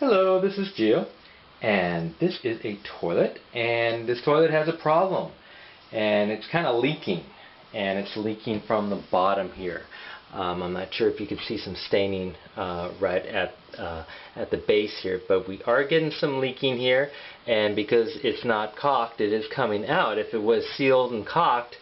Hello, this is Gio, and this is a toilet, and this toilet has a problem, and it's kind of leaking, and it's leaking from the bottom here. I'm not sure if you can see some staining right at the base here, but we are getting some leaking here, and because it's not caulked, it is coming out. If it was sealed and caulked,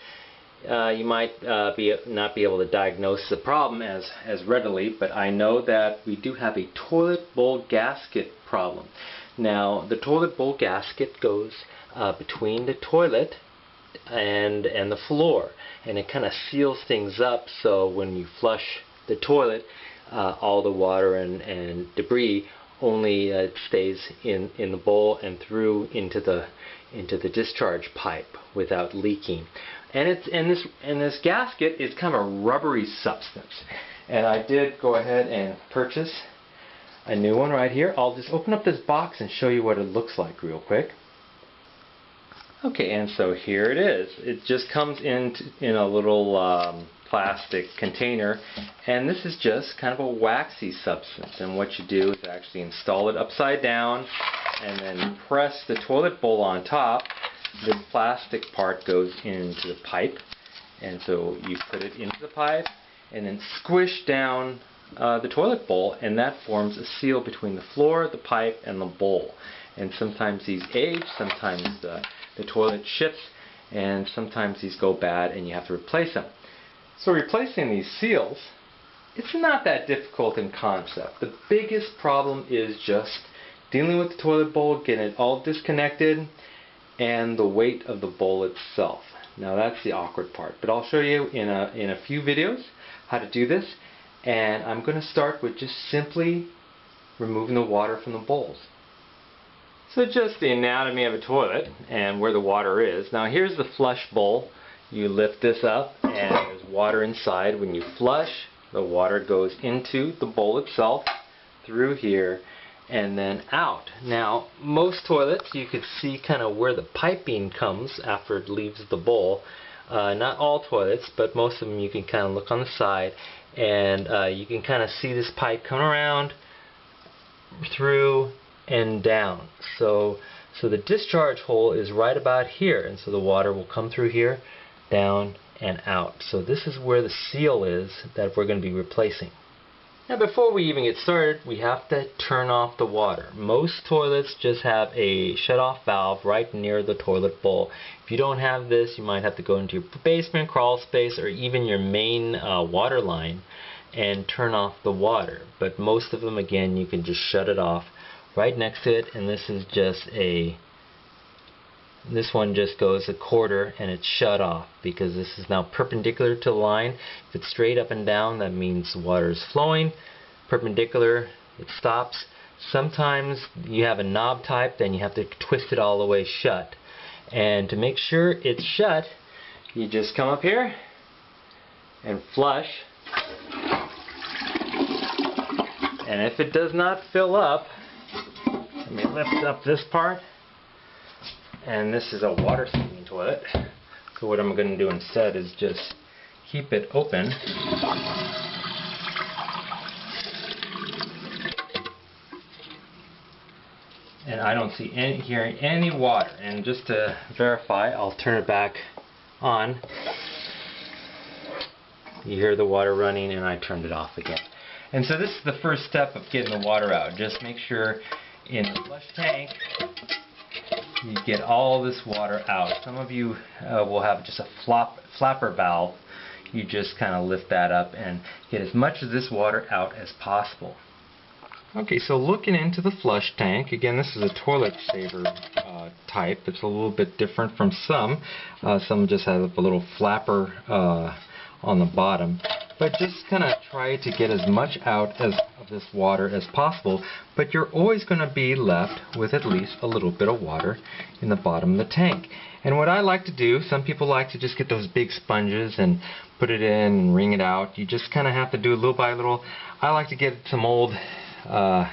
you might not be able to diagnose the problem as readily, but I know that we do have a toilet bowl gasket problem. Now, the toilet bowl gasket goes between the toilet and the floor, and it kind of seals things up, so when you flush the toilet, all the water and debris only stays in the bowl and through into the discharge pipe without leaking. And this gasket is kind of a rubbery substance. And I did go ahead and purchase a new one right here. I'll just open up this box and show you what it looks like real quick. Okay, and so here it is. It just comes in a little plastic container, and this is just kind of a waxy substance. And what you do is actually install it upside down and then press the toilet bowl on top. The plastic part goes into the pipe, and so you put it into the pipe and then squish down the toilet bowl, and that forms a seal between the floor, the pipe, and the bowl. And sometimes these age, sometimes the toilet shifts, and sometimes these go bad and you have to replace them. So replacing these seals, it's not that difficult in concept. The biggest problem is just dealing with the toilet bowl, getting it all disconnected, and the weight of the bowl itself. Now that's the awkward part, but I'll show you in a few videos how to do this, and I'm going to start with just simply removing the water from the bowls. So just the anatomy of a toilet and where the water is. Now here's the flush bowl. You lift this up and there's water inside. When you flush, the water goes into the bowl itself through here and then out. Now most toilets, you could see kind of where the piping comes after it leaves the bowl. Not all toilets, but most of them you can kind of look on the side, and you can kind of see this pipe come around through and down. So the discharge hole is right about here, and so the water will come through here, down and out. So this is where the seal is that we're going to be replacing. Now before we even get started, we have to turn off the water. Most toilets just have a shutoff valve right near the toilet bowl. If you don't have this, you might have to go into your basement, crawl space, or even your main water line and turn off the water. But most of them, again, you can just shut it off right next to it, and this one just goes a quarter and it's shut off because this is now perpendicular to the line. If it's straight up and down, that means water is flowing. Perpendicular, it stops. Sometimes you have a knob type, then you have to twist it all the way shut. And to make sure it's shut, you just come up here and flush. And if it does not fill up, let me lift up this part. And this is a water saving toilet. So what I'm going to do instead is just keep it open. And I don't see hearing any water. And just to verify, I'll turn it back on. You hear the water running, and I turned it off again. And so this is the first step of getting the water out. Just make sure in the flush tank you get all this water out. Some of you will have just a flapper valve. You just kind of lift that up and get as much of this water out as possible. Okay, so looking into the flush tank, again, this is a toilet saver type. It's a little bit different from some. Some just have a little flapper on the bottom. But just kind of try to get as much out of this water as possible, but you're always going to be left with at least a little bit of water in the bottom of the tank. And what I like to do, some people like to just get those big sponges and put it in and wring it out. You just kind of have to do little by little. I like to get some old kind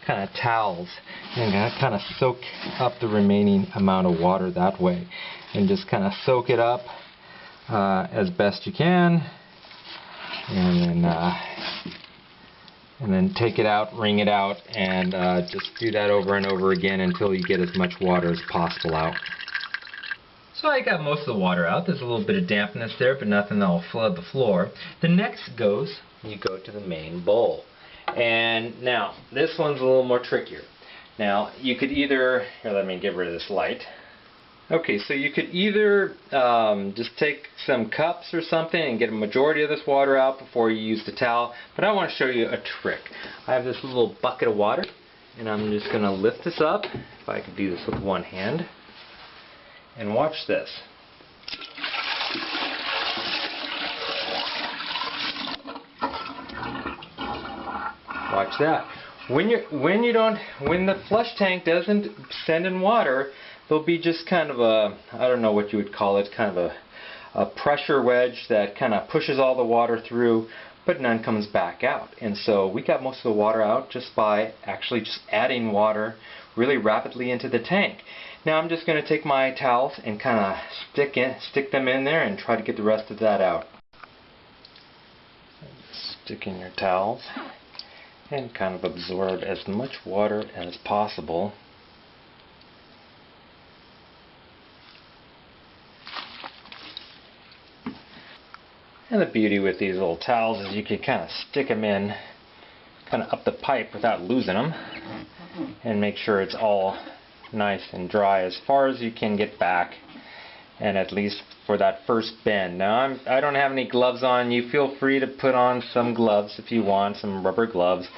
of towels and kind of soak up the remaining amount of water that way, and just kind of soak it up as best you can. And then And then take it out, wring it out, and just do that over and over again until you get as much water as possible out. So I got most of the water out. There's a little bit of dampness there, but nothing that will flood the floor. The next goes, you go to the main bowl. And now, this one's a little more trickier. Now, you could either, here, let me get rid of this light. Okay, so you could either just take some cups or something and get a majority of this water out before you use the towel, but I want to show you a trick. I have this little bucket of water, and I'm just going to lift this up, if I could do this with one hand, and watch this. Watch that. When the flush tank doesn't send in water, there'll be just kind of a, I don't know what you would call it, kind of a pressure wedge that kind of pushes all the water through, but none comes back out. And so we got most of the water out just by actually just adding water really rapidly into the tank. Now I'm just going to take my towels and kind of stick them in there and try to get the rest of that out. Stick in your towels and kind of absorb as much water as possible. And the beauty with these little towels is you can kind of stick them in kind of up the pipe without losing them, and make sure it's all nice and dry as far as you can get back, and at least for that first bend. Now I don't have any gloves on. You feel free to put on some gloves if you want, some rubber gloves.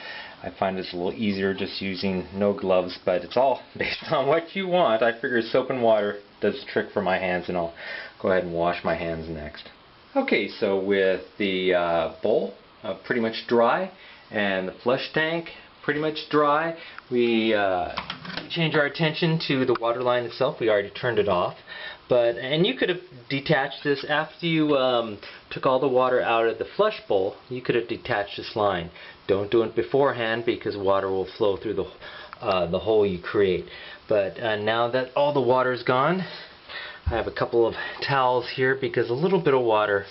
I find it's a little easier just using no gloves, but it's all based on what you want. I figure soap and water does the trick for my hands, and I'll go ahead and wash my hands next. Okay, so with the bowl pretty much dry and the flush tank pretty much dry, we change our attention to the water line itself. We already turned it off, and you could have detached this after you took all the water out of the flush bowl. You could have detached this line. Don't do it beforehand because water will flow through the hole you create. But now that all the water is gone, I have a couple of towels here because a little bit of water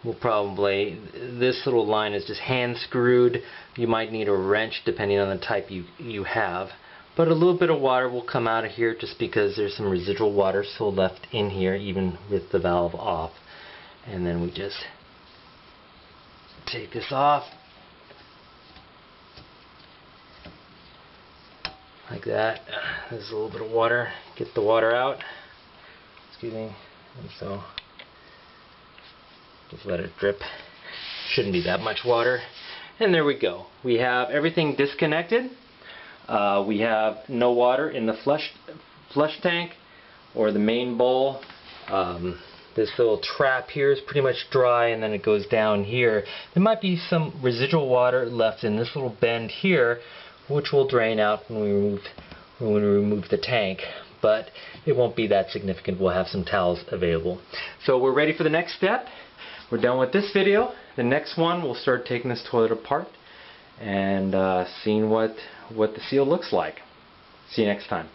will probably, this little line is just hand screwed. You might need a wrench depending on the type you have. But a little bit of water will come out of here just because there's some residual water still left in here even with the valve off. And then we just take this off like that. There's a little bit of water. Get the water out. Excuse me. And so just let it drip. Shouldn't be that much water. And there we go. We have everything disconnected. We have no water in the flush tank or the main bowl. This little trap here is pretty much dry, and then it goes down here. There might be some residual water left in this little bend here, which will drain out when we remove the tank. But it won't be that significant. We'll have some towels available. So we're ready for the next step. We're done with this video. The next one, we'll start taking this toilet apart and seeing what the seal looks like. See you next time.